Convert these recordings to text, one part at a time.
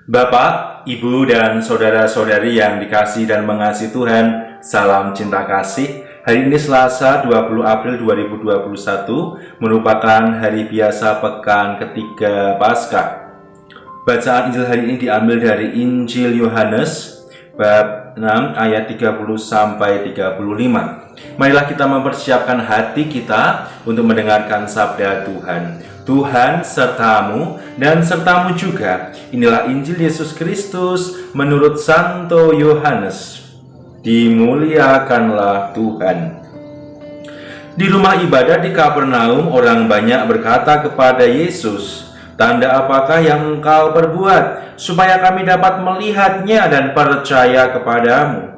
Bapak, Ibu, dan saudara-saudari yang dikasihi dan mengasihi Tuhan, salam cinta kasih. Hari ini Selasa 20 April 2021 merupakan hari biasa pekan ketiga Paskah. Bacaan Injil hari ini diambil dari Injil Yohanes bab 6 ayat 30 sampai 35. Marilah kita mempersiapkan hati kita untuk mendengarkan sabda Tuhan. Tuhan sertamu dan sertamu juga. Inilah Injil Yesus Kristus menurut Santo Yohanes. Dimuliakanlah Tuhan. Di rumah ibadah di Kapernaum, orang banyak berkata kepada Yesus, "Tanda apakah yang engkau perbuat, supaya kami dapat melihatnya dan percaya kepadamu?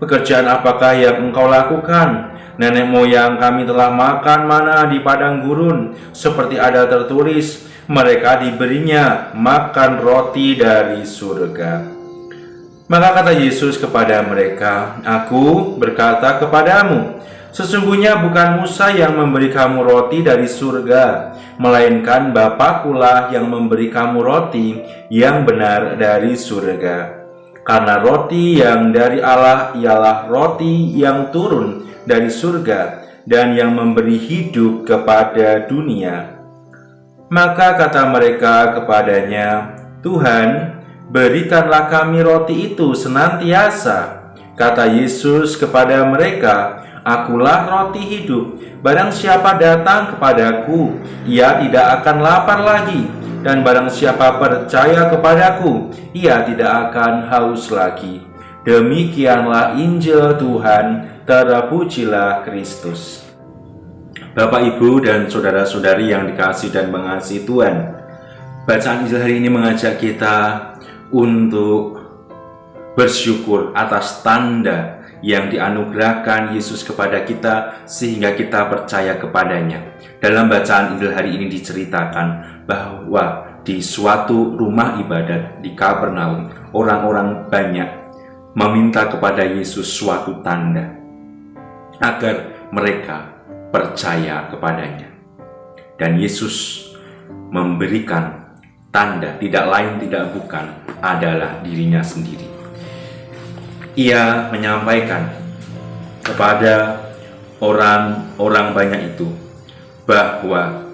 Pekerjaan apakah yang engkau lakukan? Nenek moyang kami telah makan mana di padang gurun, seperti ada tertulis, mereka diberinya makan roti dari surga." Maka kata Yesus kepada mereka, "Aku berkata kepadamu, sesungguhnya bukan Musa yang memberi kamu roti dari surga, melainkan Bapa-Kulah yang memberi kamu roti yang benar dari surga. Karena roti yang dari Allah ialah roti yang turun dari surga dan yang memberi hidup kepada dunia." Maka kata mereka kepadanya, "Tuhan, berikanlah kami roti itu senantiasa." Kata Yesus kepada mereka, "Akulah roti hidup. Barang siapa datang kepadaku, ia tidak akan lapar lagi. Dan barang siapa percaya kepadaku, ia tidak akan haus lagi." Demikianlah Injil Tuhan, terpujilah Kristus. Bapak, Ibu, dan saudara-saudari yang dikasihi dan mengasihi Tuhan, bacaan Injil hari ini mengajak kita untuk bersyukur atas tanda yang dianugerahkan Yesus kepada kita sehingga kita percaya kepadanya. Dalam bacaan Injil hari ini diceritakan bahwa di suatu rumah ibadat di Kapernaum, orang-orang banyak meminta kepada Yesus suatu tanda agar mereka percaya kepadanya. Dan Yesus memberikan tanda, tidak lain tidak bukan adalah dirinya sendiri. Ia menyampaikan kepada orang-orang banyak itu bahwa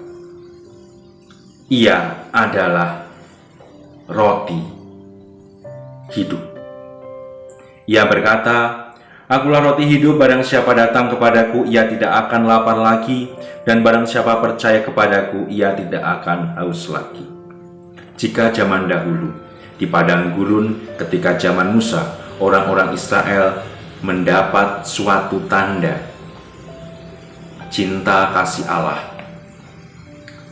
ia adalah roti hidup. Ia berkata, "Akulah roti hidup, barang siapa datang kepadaku, ia tidak akan lapar lagi, dan barang siapa percaya kepadaku, ia tidak akan haus lagi." Jika zaman dahulu, di padang gurun ketika zaman Musa, orang-orang Israel mendapat suatu tanda cinta kasih Allah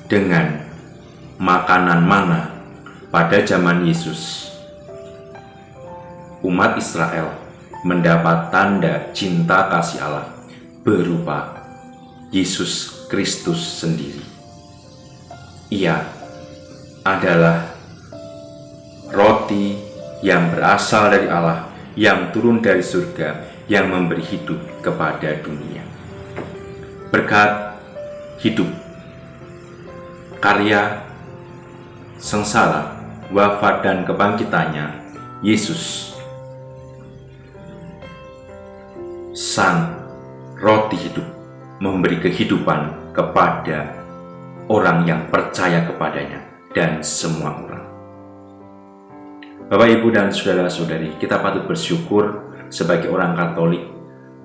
dengan makanan mana. Pada zaman Yesus, umat Israel mendapat tanda cinta kasih Allah berupa Yesus Kristus sendiri. Ia adalah roti yang berasal dari Allah, yang turun dari surga, yang memberi hidup kepada dunia. Berkat hidup, karya, sengsara, wafat, dan kebangkitannya, Yesus, Sang roti hidup, memberi kehidupan kepada orang yang percaya kepadanya dan semua orang. Bapak, Ibu, dan saudara-saudari, kita patut bersyukur sebagai orang Katolik.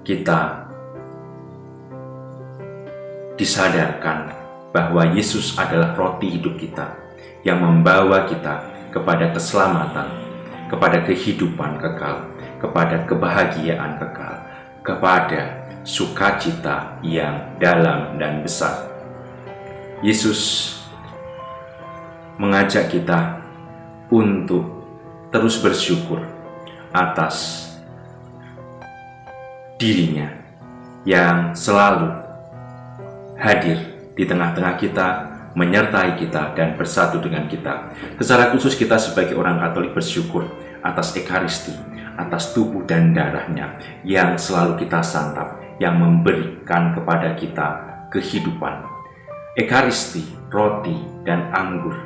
Kita disadarkan bahwa Yesus adalah roti hidup kita yang membawa kita kepada keselamatan, kepada kehidupan kekal, kepada kebahagiaan kekal, kepada sukacita yang dalam dan besar. Yesus mengajak kita untuk terus bersyukur atas dirinya yang selalu hadir di tengah-tengah kita, menyertai kita, dan bersatu dengan kita. Secara khusus kita sebagai orang Katolik bersyukur atas Ekaristi, atas tubuh dan darahnya yang selalu kita santap, yang memberikan kepada kita kehidupan. Ekaristi, roti, dan anggur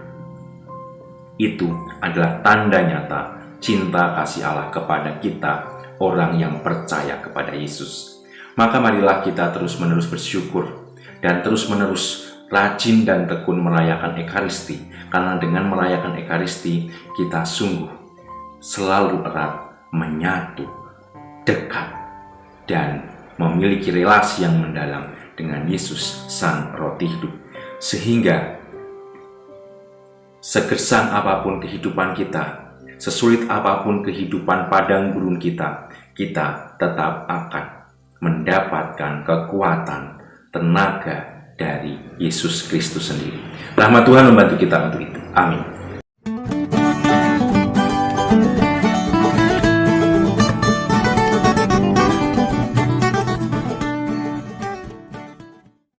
Itu adalah tanda nyata cinta kasih Allah kepada kita, orang yang percaya kepada Yesus. Maka marilah kita terus-menerus bersyukur dan terus-menerus rajin dan tekun merayakan Ekaristi, karena dengan merayakan Ekaristi kita sungguh selalu erat, menyatu, dekat, dan memiliki relasi yang mendalam dengan Yesus Sang Roti Hidup. Sehingga segersang apapun kehidupan kita, sesulit apapun kehidupan padang gurun kita, kita tetap akan mendapatkan kekuatan, tenaga dari Yesus Kristus sendiri. Rahmat Tuhan membantu kita untuk itu. Amin.